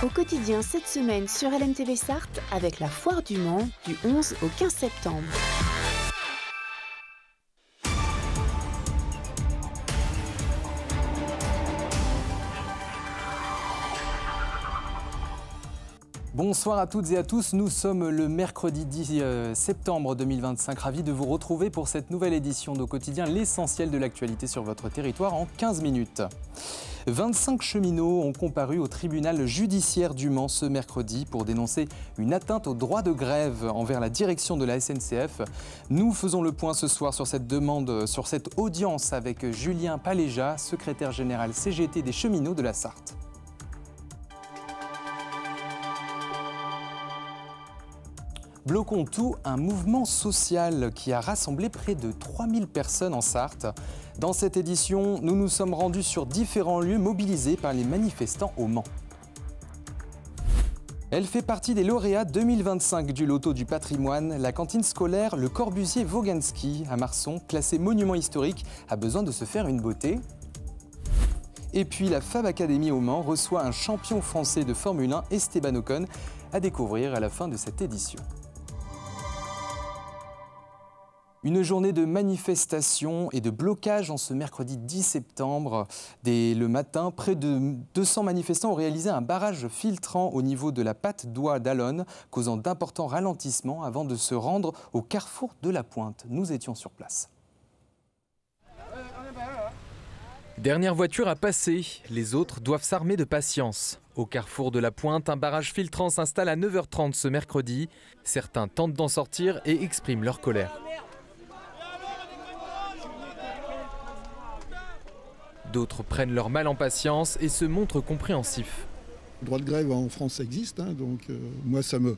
Au quotidien cette semaine sur LMTV Sarthe avec la Foire du Mans du 11 au 15 septembre. Bonsoir à toutes et à tous, nous sommes le mercredi 10 septembre 2025. Ravis de vous retrouver pour cette nouvelle édition d'Au quotidien, l'essentiel de l'actualité sur votre territoire en 15 minutes. 25 cheminots ont comparu au tribunal judiciaire du Mans ce mercredi pour dénoncer une atteinte au droit de grève envers la direction de la SNCF. Nous faisons le point ce soir sur cette demande, sur cette audience avec Julien Paléja, secrétaire général CGT des cheminots de la Sarthe. Bloquons tout, un mouvement social qui a rassemblé près de 3000 personnes en Sarthe. Dans cette édition, nous nous sommes rendus sur différents lieux mobilisés par les manifestants au Mans. Elle fait partie des lauréats 2025 du Loto du patrimoine. La cantine scolaire Le Corbusier Woganski à Marson, classée monument historique, a besoin de se faire une beauté. Et puis la Fab Academy au Mans reçoit un champion français de Formule 1, Esteban Ocon, à découvrir à la fin de cette édition. Une journée de manifestation et de blocage en ce mercredi 10 septembre. Dès le matin, près de 200 manifestants ont réalisé un barrage filtrant au niveau de la patte d'oie d'Allonne, causant d'importants ralentissements avant de se rendre au carrefour de la Pointe. Nous étions sur place. Dernière voiture à passer, les autres doivent s'armer de patience. Au carrefour de la Pointe, un barrage filtrant s'installe à 9h30 ce mercredi. Certains tentent d'en sortir et expriment leur colère. D'autres prennent leur mal en patience et se montrent compréhensifs. Le droit de grève en France ça existe, donc moi ça me...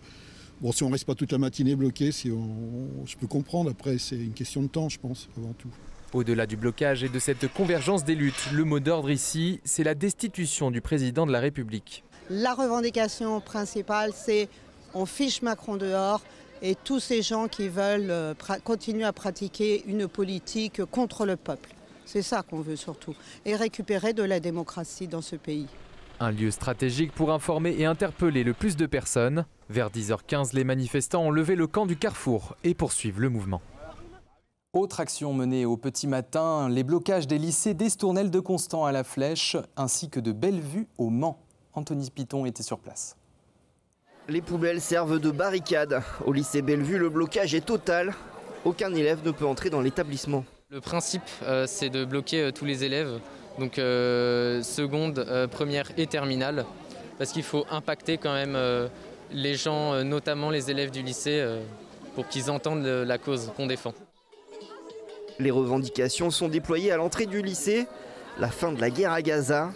Bon, si on ne reste pas toute la matinée bloqué, je peux comprendre, après c'est une question de temps je pense, avant tout. Au-delà du blocage et de cette convergence des luttes, le mot d'ordre ici, c'est la destitution du président de la République. La revendication principale, c'est on fiche Macron dehors et tous ces gens qui veulent continuer à pratiquer une politique contre le peuple. C'est ça qu'on veut surtout, et récupérer de la démocratie dans ce pays. Un lieu stratégique pour informer et interpeller le plus de personnes. Vers 10h15, les manifestants ont levé le camp du Carrefour et poursuivent le mouvement. Autre action menée au petit matin, les blocages des lycées d'Estournel de Constant à la Flèche, ainsi que de Bellevue au Mans. Anthony Piton était sur place. Les poubelles servent de barricade. Au lycée Bellevue, le blocage est total. Aucun élève ne peut entrer dans l'établissement. Le principe, c'est de bloquer tous les élèves, donc seconde, première et terminale, parce qu'il faut impacter quand même les gens, notamment les élèves du lycée, pour qu'ils entendent la cause qu'on défend. Les revendications sont déployées à l'entrée du lycée, la fin de la guerre à Gaza,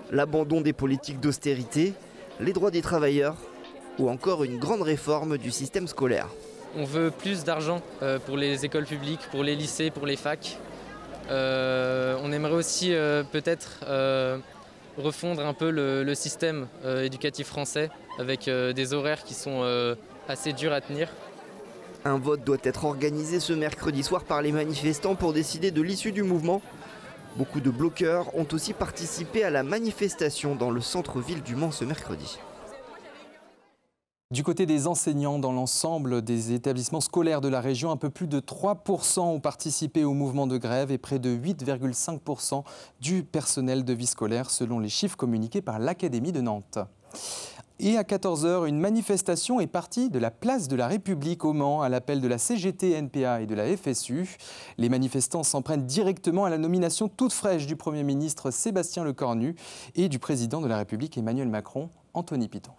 l'abandon des politiques d'austérité, les droits des travailleurs ou encore une grande réforme du système scolaire. On veut plus d'argent pour les écoles publiques, pour les lycées, pour les facs. On aimerait aussi peut-être refondre un peu le système éducatif français avec des horaires qui sont assez durs à tenir. Un vote doit être organisé ce mercredi soir par les manifestants pour décider de l'issue du mouvement. Beaucoup de bloqueurs ont aussi participé à la manifestation dans le centre-ville du Mans ce mercredi. Du côté des enseignants, dans l'ensemble des établissements scolaires de la région, un peu plus de 3% ont participé au mouvement de grève et près de 8,5% du personnel de vie scolaire, selon les chiffres communiqués par l'Académie de Nantes. Et à 14h, une manifestation est partie de la place de la République au Mans à l'appel de la CGT, NPA et de la FSU. Les manifestants s'en prennent directement à la nomination toute fraîche du Premier ministre Sébastien Lecornu et du Président de la République Emmanuel Macron, Anthony Piton.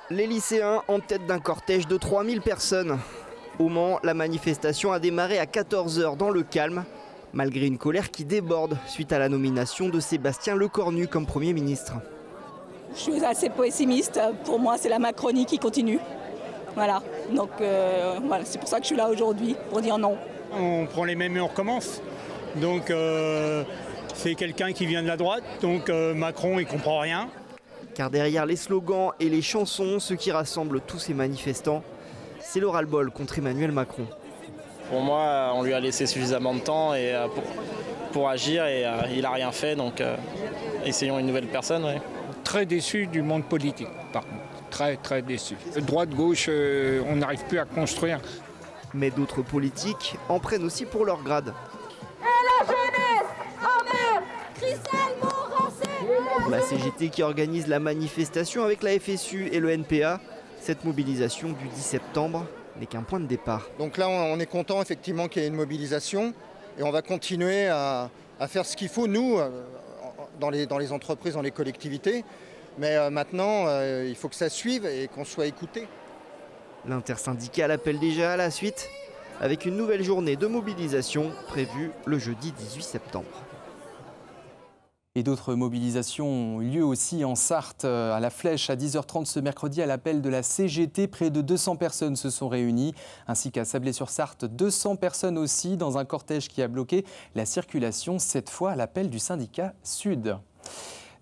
Les lycéens en tête d'un cortège de 3000 personnes. Au Mans, la manifestation a démarré à 14h dans le calme, malgré une colère qui déborde suite à la nomination de Sébastien Lecornu comme Premier ministre. Je suis assez pessimiste. Pour moi, c'est la Macronie qui continue. Voilà. Donc, voilà, c'est pour ça que je suis là aujourd'hui, pour dire non. On prend les mêmes et on recommence. Donc, c'est quelqu'un qui vient de la droite. Donc, Macron, il comprend rien. Car derrière les slogans et les chansons, ce qui rassemble tous ces manifestants, c'est le ras-le-bol contre Emmanuel Macron. Pour moi, on lui a laissé suffisamment de temps pour agir et il n'a rien fait. Donc essayons une nouvelle personne. Ouais. Très déçu du monde politique, par contre. Très, très déçu. Droite-gauche, on n'arrive plus à construire. Mais d'autres politiques en prennent aussi pour leur grade. Et la jeunesse, en mer, Christelle Morancé. Pour la CGT qui organise la manifestation avec la FSU et le NPA, cette mobilisation du 10 septembre n'est qu'un point de départ. Donc là, on est content effectivement qu'il y ait une mobilisation et on va continuer à faire ce qu'il faut, nous, dans les entreprises, dans les collectivités. Mais maintenant, il faut que ça suive et qu'on soit écouté. L'intersyndicale appelle déjà à la suite avec une nouvelle journée de mobilisation prévue le jeudi 18 septembre. Et d'autres mobilisations ont lieu aussi en Sarthe, à la Flèche, à 10h30 ce mercredi, à l'appel de la CGT. Près de 200 personnes se sont réunies, ainsi qu'à Sablé-sur-Sarthe, 200 personnes aussi, dans un cortège qui a bloqué la circulation, cette fois à l'appel du syndicat Sud.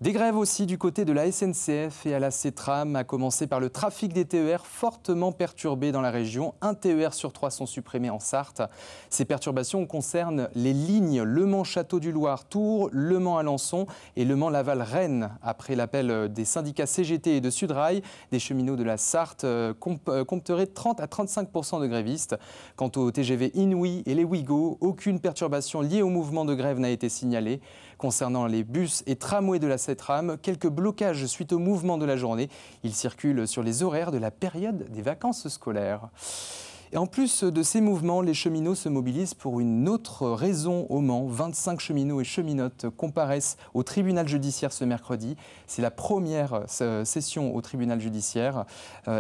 Des grèves aussi du côté de la SNCF et à la CETRAM, à commencer par le trafic des TER fortement perturbé dans la région. Un TER sur 3 sont supprimés en Sarthe. Ces perturbations concernent les lignes Le Mans-Château-du-Loir-Tours, Le Mans-Alençon et Le Mans-Laval-Rennes. Après l'appel des syndicats CGT et de Sudrail, des cheminots de la Sarthe compteraient 30 à 35% de grévistes. Quant aux TGV Inouï et les Ouigo, aucune perturbation liée au mouvement de grève n'a été signalée. Concernant les bus et tramways de la CETRAM, quelques blocages suite au mouvement de la journée. Ils circulent sur les horaires de la période des vacances scolaires. Et en plus de ces mouvements, les cheminots se mobilisent pour une autre raison au Mans. 25 cheminots et cheminotes comparaissent au tribunal judiciaire ce mercredi. C'est la première session au tribunal judiciaire.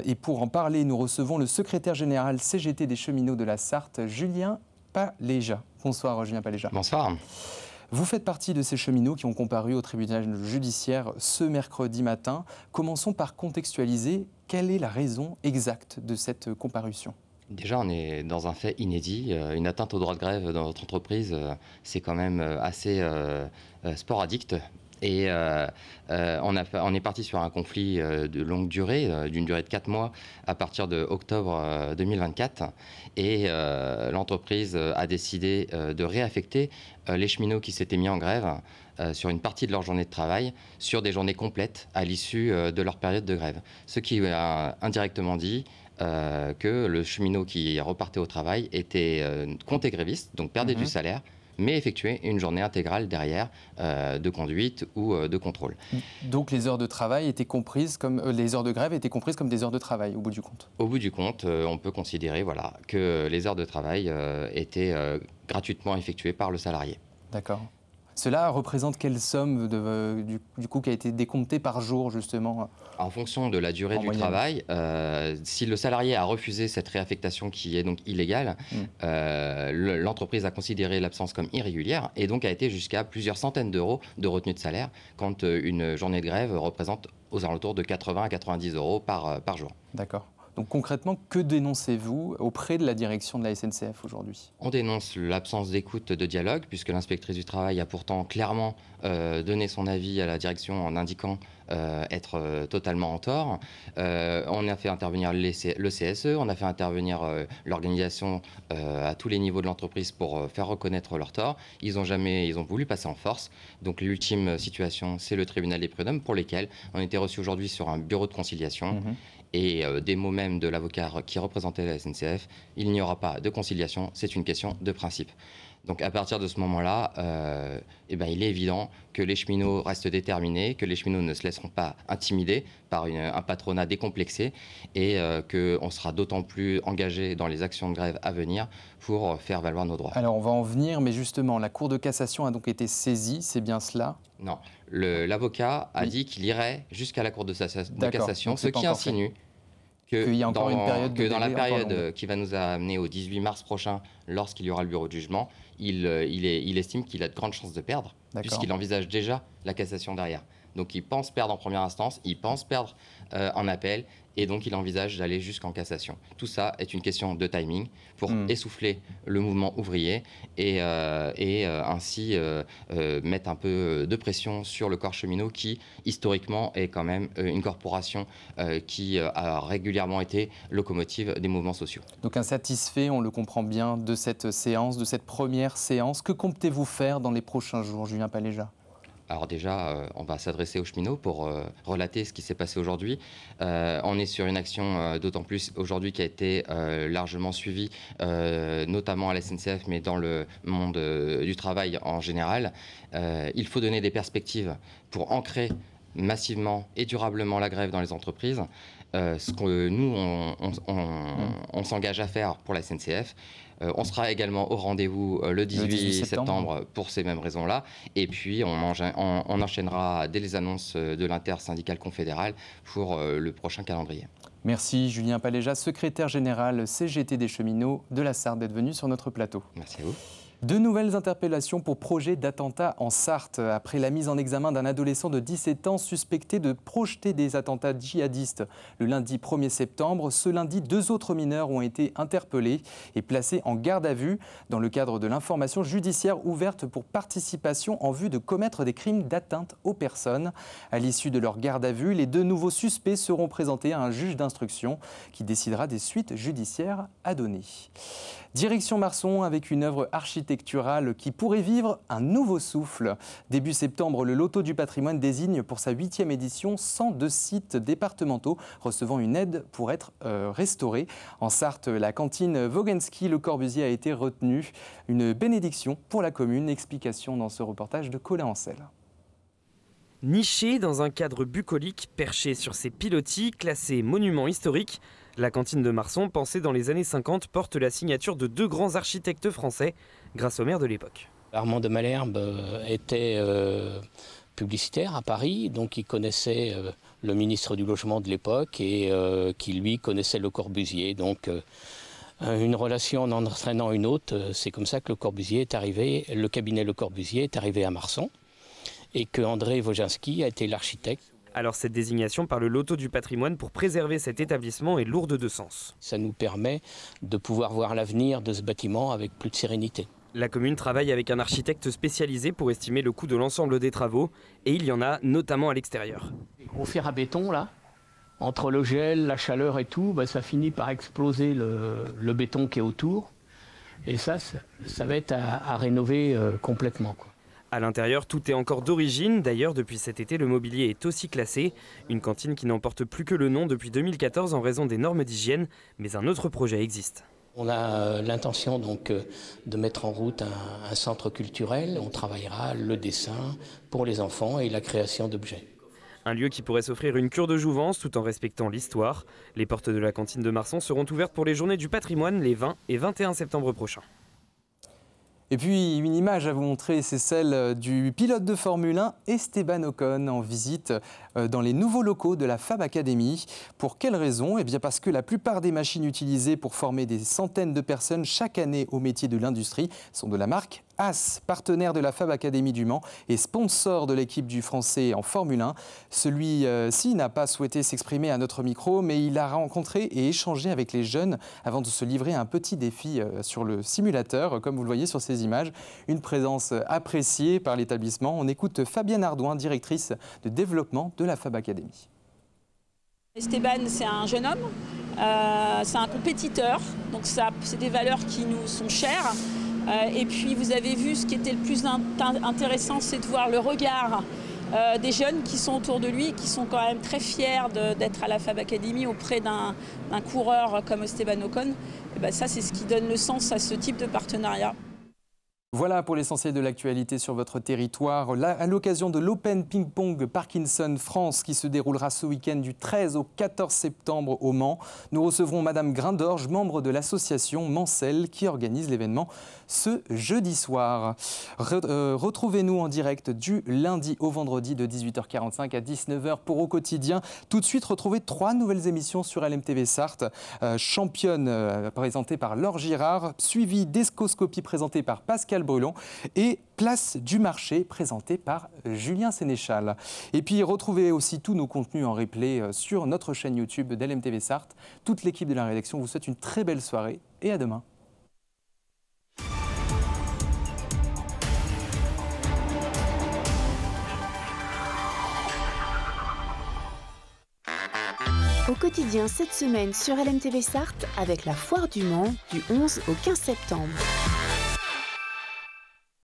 Et pour en parler, nous recevons le secrétaire général CGT des cheminots de la Sarthe, Julien Paléja. Bonsoir Julien Paléja. Bonsoir. Vous faites partie de ces cheminots qui ont comparu au tribunal judiciaire ce mercredi matin. Commençons par contextualiser. Quelle est la raison exacte de cette comparution ? Déjà, on est dans un fait inédit. Une atteinte au droit de grève dans notre entreprise, c'est quand même assez sporadique. Et on est parti sur un conflit de longue durée, d'une durée de 4 mois à partir de octobre 2024. Et l'entreprise a décidé de réaffecter les cheminots qui s'étaient mis en grève sur une partie de leur journée de travail, sur des journées complètes à l'issue de leur période de grève. Ce qui a indirectement dit que le cheminot qui repartait au travail était compté gréviste, donc perdait du salaire, mais effectuer une journée intégrale derrière de conduite ou de contrôle. Donc les heures de travail étaient comprises comme les heures de grève étaient comprises comme des heures de travail au bout du compte. Au bout du compte, on peut considérer que les heures de travail étaient gratuitement effectuées par le salarié. D'accord. Cela représente quelle somme du coup qui a été décomptée par jour justement ? En fonction de la durée du travail, si le salarié a refusé cette réaffectation qui est donc illégale, l'entreprise a considéré l'absence comme irrégulière et donc a été jusqu'à plusieurs centaines d'euros de retenue de salaire quand une journée de grève représente aux alentours de 80 à 90 euros par jour. D'accord. Donc concrètement, que dénoncez-vous auprès de la direction de la SNCF aujourd'hui ? On dénonce l'absence d'écoute de dialogue, puisque l'inspectrice du travail a pourtant clairement donné son avis à la direction en indiquant être totalement en tort. On a fait intervenir le CSE, on a fait intervenir l'organisation à tous les niveaux de l'entreprise pour faire reconnaître leur tort. Ils ont voulu passer en force. Donc l'ultime situation, c'est le tribunal des prud'hommes pour lesquels on était reçus aujourd'hui sur un bureau de conciliation. Et des mots même de l'avocat qui représentait la SNCF, il n'y aura pas de conciliation, c'est une question de principe. Donc à partir de ce moment-là, il est évident que les cheminots restent déterminés, que les cheminots ne se laisseront pas intimider par un patronat décomplexé et qu'on sera d'autant plus engagé dans les actions de grève à venir pour faire valoir nos droits. Alors on va en venir, mais justement, la Cour de cassation a donc été saisie, c'est bien cela ? Non, l'avocat a dit qu'il irait jusqu'à la Cour de cassation, ce qui insinue qu'il y a encore une période dans la période qui va nous amener au 18 mars prochain, lorsqu'il y aura le bureau de jugement, il estime qu'il a de grandes chances de perdre, puisqu'il envisage déjà la cassation derrière. Donc il pense perdre en première instance, il pense perdre en appel, et donc il envisage d'aller jusqu'en cassation. Tout ça est une question de timing pour essouffler le mouvement ouvrier et ainsi mettre un peu de pression sur le corps cheminot qui, historiquement, est quand même une corporation qui a régulièrement été locomotive des mouvements sociaux. Donc insatisfait, on le comprend bien, de cette séance, de cette première séance. Que comptez-vous faire dans les prochains jours, Julien Paléja ? Alors déjà, on va s'adresser aux cheminots pour relater ce qui s'est passé aujourd'hui. On est sur une action d'autant plus aujourd'hui qui a été largement suivie, notamment à la SNCF, mais dans le monde du travail en général. Il faut donner des perspectives pour ancrer massivement et durablement la grève dans les entreprises. Ce que nous, on s'engage à faire pour la SNCF. On sera également au rendez-vous le 18 septembre pour ces mêmes raisons-là. Et puis, on enchaînera dès les annonces de l'intersyndicale confédérale pour le prochain calendrier. Merci Julien Paléja, secrétaire général CGT des cheminots de la Sarthe, d'être venu sur notre plateau. Merci à vous. De nouvelles interpellations pour projet d'attentat en Sarthe. Après la mise en examen d'un adolescent de 17 ans suspecté de projeter des attentats djihadistes le lundi 1er septembre, ce lundi, 2 autres mineurs ont été interpellés et placés en garde à vue dans le cadre de l'information judiciaire ouverte pour participation en vue de commettre des crimes d'atteinte aux personnes. À l'issue de leur garde à vue, les 2 nouveaux suspects seront présentés à un juge d'instruction qui décidera des suites judiciaires à donner. Direction Marson avec une œuvre architecturale qui pourrait vivre un nouveau souffle. Début septembre, le Loto du patrimoine désigne pour sa 8e édition 102 sites départementaux recevant une aide pour être restaurés. En Sarthe, la cantine Vogensky-Le Corbusier a été retenue. Une bénédiction pour la commune. Explication dans ce reportage de Colin Ancel. Nichée dans un cadre bucolique, perché sur ses pilotis, classé monument historique, la cantine de Marson, pensée dans les années 50, porte la signature de 2 grands architectes français, grâce au maire de l'époque. Armand de Malherbe était publicitaire à Paris, donc il connaissait le ministre du Logement de l'époque et qui lui connaissait Le Corbusier. Donc une relation en entraînant une autre, c'est comme ça que Le Corbusier est arrivé, le cabinet Le Corbusier est arrivé à Marson et que André Vogensky a été l'architecte. Alors cette désignation par le Loto du patrimoine pour préserver cet établissement est lourde de sens. Ça nous permet de pouvoir voir l'avenir de ce bâtiment avec plus de sérénité. La commune travaille avec un architecte spécialisé pour estimer le coût de l'ensemble des travaux et il y en a notamment à l'extérieur. Les gros fers à béton là, entre le gel, la chaleur et tout, ça finit par exploser le béton qui est autour et ça va être à rénover complètement, quoi. À l'intérieur, tout est encore d'origine. D'ailleurs, depuis cet été, le mobilier est aussi classé. Une cantine qui n'en porte plus que le nom depuis 2014 en raison des normes d'hygiène. Mais un autre projet existe. On a l'intention donc de mettre en route un centre culturel. On travaillera le dessin pour les enfants et la création d'objets. Un lieu qui pourrait s'offrir une cure de jouvence tout en respectant l'histoire. Les portes de la cantine de Marson seront ouvertes pour les journées du patrimoine les 20 et 21 septembre prochains. Et puis une image à vous montrer, c'est celle du pilote de Formule 1 Esteban Ocon en visite dans les nouveaux locaux de la Fab Academy. Pour quelle raison ? Eh bien parce que la plupart des machines utilisées pour former des centaines de personnes chaque année au métier de l'industrie sont de la marque As, partenaire de la Fab Academy du Mans et sponsor de l'équipe du Français en Formule 1. Celui-ci n'a pas souhaité s'exprimer à notre micro, mais il a rencontré et échangé avec les jeunes avant de se livrer à un petit défi sur le simulateur, comme vous le voyez sur ces images. Une présence appréciée par l'établissement. On écoute Fabienne Ardouin, directrice de développement de la Fab Academy. Esteban, c'est un jeune homme, c'est un compétiteur, donc c'est des valeurs qui nous sont chères. Et puis vous avez vu, ce qui était le plus intéressant, c'est de voir le regard des jeunes qui sont autour de lui, qui sont quand même très fiers d'être à la Fab Academy auprès d'un coureur comme Esteban Ocon. Et ben ça, c'est ce qui donne le sens à ce type de partenariat. Voilà pour l'essentiel de l'actualité sur votre territoire. À l'occasion de l'Open Ping Pong Parkinson France qui se déroulera ce week-end du 13 au 14 septembre au Mans, nous recevrons Madame Grindorge, membre de l'association Mancel qui organise l'événement ce jeudi soir. Retrouvez-nous en direct du lundi au vendredi de 18h45 à 19h pour Au Quotidien. Tout de suite, retrouvez 3 nouvelles émissions sur LMTV Sarthe. Championne présentée par Laure Girard, suivie d'Escoscopie présentée par Pascal Brulon et Place du marché présenté par Julien Sénéchal. Et puis retrouvez aussi tous nos contenus en replay sur notre chaîne YouTube d'LMTV Sarthe. Toute l'équipe de la rédaction vous souhaite une très belle soirée et à demain. Au quotidien cette semaine sur LMTV Sarthe avec la Foire du Mans du 11 au 15 septembre.